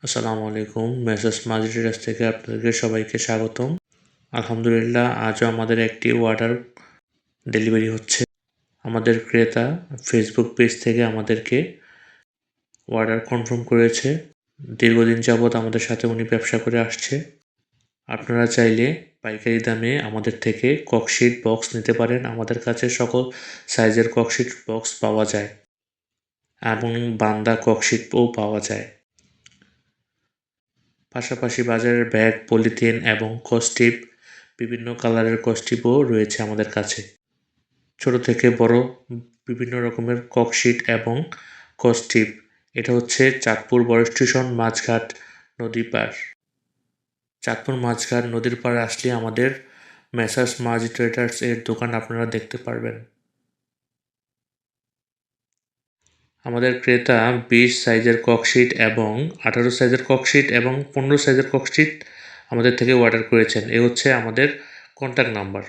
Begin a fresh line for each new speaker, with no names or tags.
আসসালামু আলাইকুম। মেসার্স মাজিদ ট্রেডার্স থেকে আপনাদেরকে সবাইকে স্বাগতম। আলহামদুলিল্লাহ, আজও আমাদের একটি অর্ডার ডেলিভারি হচ্ছে। আমাদের ক্রেতা ফেসবুক পেজ থেকে আমাদেরকে অর্ডার কনফার্ম করেছে। দীর্ঘদিন যাবৎ আমাদের সাথে উনি ব্যবসা করে আসছে। আপনারা চাইলে পাইকারি দামে আমাদের থেকে ককশিট বক্স নিতে পারেন। আমাদের কাছে সকল সাইজের ককশিট বক্স পাওয়া যায় এবং বান্দা ককশিটও পাওয়া যায়। পাশাপাশি বাজারের ব্যাগ, পলিথিন এবং কস্টিপ, বিভিন্ন কালারের কস্টিপও রয়েছে আমাদের কাছে। ছোট থেকে বড় বিভিন্ন রকমের ককশিট এবং কস্টিপ। এটা হচ্ছে চাঁদপুর বড় স্টেশন, মাঝঘাট নদীর পার। চাঁদপুর মাঝঘাট নদীর পাড়ে আসলে আমাদের মেসার্স মাজিদ ট্রেডার্স এর দোকান আপনারা দেখতে পারবেন। আমাদের ক্রেতা 20 সাইজের ককশিট এবং 18 সাইজের ককশিট এবং 15 সাইজের ককশিট আমাদের থেকে অর্ডার করেছেন। এ হচ্ছে আমাদের কন্ট্যাক্ট নাম্বার।